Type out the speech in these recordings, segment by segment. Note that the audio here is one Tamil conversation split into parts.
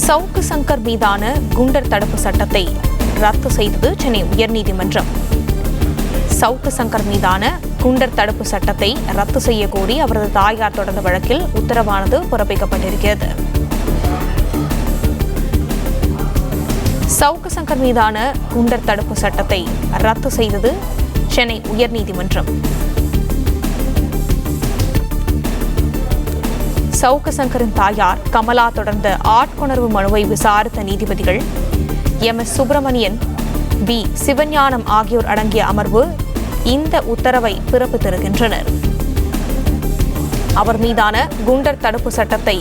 சவுக்கு சங்கர் மீதான குண்டர் தடுப்பு சட்டத்தை ரத்து செய்தது சென்னை உயர்நீதிமன்றம். சவுக்கு சங்கர் மீதான குண்டர் தடுப்பு சட்டத்தை ரத்து செய்ய கோரி அவரது தாயார் தொடர்ந்த வழக்கில் உத்தரவானது பிறப்பிக்கப்பட்டிருக்கிறது. சவுக்கு சங்கர் மீதான குண்டர் தடுப்பு சட்டத்தை ரத்து செய்தது சென்னை உயர்நீதிமன்றம். சவுக்கு சங்கரின் தாயார் கமலா தொடர்ந்த ஆட்கொணர்வு மனுவை விசாரித்த நீதிபதிகள் எம்.எஸ். சுப்பிரமணியன், பி. சிவஞானம் ஆகியோர் அடங்கிய அமர்வு இந்த உத்தரவை பிறப்பித்திருக்கின்றனர். அவர் மீதான குண்டர் தடுப்பு சட்டத்தை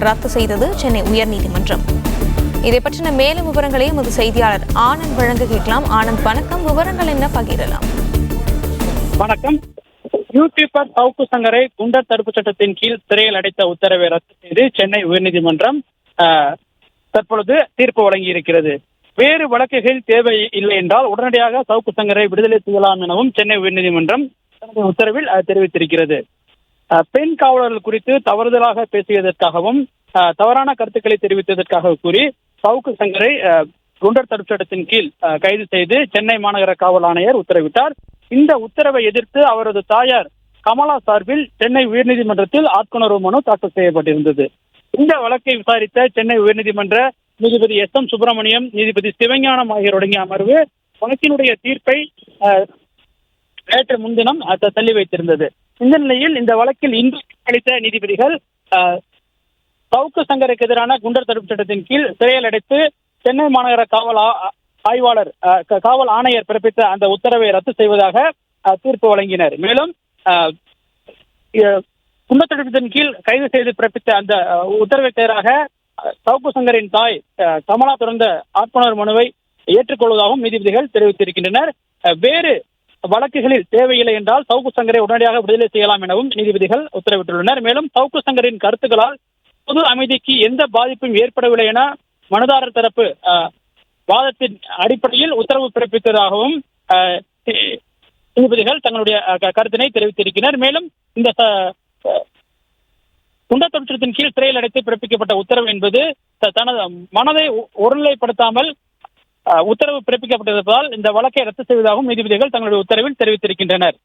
ரத்து செய்தது சென்னை உயர்நீதிமன்றம். இதை பற்றின மேலும் விவரங்களை எமது செய்தியாளர் ஆனந்த் வழங்க கேட்கலாம். ஆனந்த், வணக்கம். விவரங்கள் என்ன பகிரலாம்? வணக்கம். யூடியூபர் சவுக்கு சங்கரை குண்டர் தடுப்பு சட்டத்தின் கீழ் சிறையில் அடைத்த உத்தரவை ரத்து செய்து சென்னை உயர்நீதிமன்றம் தற்பொழுது தீர்ப்பு வழங்கியிருக்கிறது. வேறு வழக்குகள் தேவை இல்லை என்றால் உடனடியாக சவுக்கு சங்கரை விடுதலை செய்யலாம் எனவும் சென்னை உயர்நீதிமன்றம் தனது உத்தரவில் தெரிவித்திருக்கிறது. பெண் காவலர்கள் குறித்து தவறுதலாக பேசியதற்காகவும் தவறான கருத்துக்களை தெரிவித்ததற்காக கூறி சவுக்கு சங்கரை குண்டர் தடுப்பு சட்டத்தின் கீழ் கைது செய்து சென்னை மாநகர காவல் ஆணையர் உத்தரவிட்டார். இந்த உத்தரவை எதிர்த்து அவரது தாயார் கமலா சார்பில் சென்னை உயர்நீதிமன்றத்தில் ஆட்கொணர்வு மனு தாக்கல் செய்யப்பட்டிருந்தது. இந்த வழக்கை விசாரித்த சென்னை உயர்நீதிமன்ற நீதிபதி எஸ்.எம். சுப்பிரமணியம், நீதிபதி சிவஞானம் ஆகியோர் அடங்கிய அமர்வு வழக்கினுடைய தீர்ப்பை நேற்று முன்தினம் தள்ளி வைத்திருந்தது. இந்த நிலையில் இந்த வழக்கில் இன்று அளித்த நீதிபதிகள் சவுக்கு சங்கருக்கு எதிரான குண்டர் தடுப்பு சட்டத்தின் கீழ் சிறையில் அடைத்து சென்னை மாநகர காவல் ஆணையர் பிறப்பித்த அந்த உத்தரவை ரத்து செய்வதாக தீர்ப்பு வழங்கினர். மேலும் குண்டர் தடுப்பத்தின் கீழ் கைது செய்து பிறப்பித்த அந்த உத்தரவுக்கு எதிராக சவுக்கு சங்கரின் தாய் கமலா தொடர்ந்த ஆட்கொணர்வு மனுவை ஏற்றுக்கொள்வதாகவும் நீதிபதிகள் தெரிவித்திருக்கின்றனர். வேறு வழக்குகளில் தேவையில்லை என்றால் சவுக்கு சங்கரை உடனடியாக விடுதலை செய்யலாம் எனவும் நீதிபதிகள் உத்தரவிட்டுள்ளனர். மேலும் சவுக்கு சங்கரின் கருத்துக்களால் பொது அமைதிக்கு எந்த பாதிப்பும் ஏற்படவில்லை என மனுதாரர் தரப்பு வாதத்தின் அடிப்படையில் உத்தரவு பிறப்பித்ததாகவும் நீதிபதிகள் தங்களுடைய கருத்தினை தெரிவித்திருக்கிறார். மேலும் இந்த குண்டர் தடுப்பு சட்டத்தின் கீழ் சிறையில் அடைத்து பிறப்பிக்கப்பட்ட உத்தரவு என்பது தனது மனதை ஒருநிலைப்படுத்தாமல் உத்தரவு பிறப்பிக்கப்பட்டிருப்பதால் இந்த வழக்கை ரத்து செய்வதாகவும் நீதிபதிகள் தங்களுடைய உத்தரவில் தெரிவித்திருக்கின்றனர்.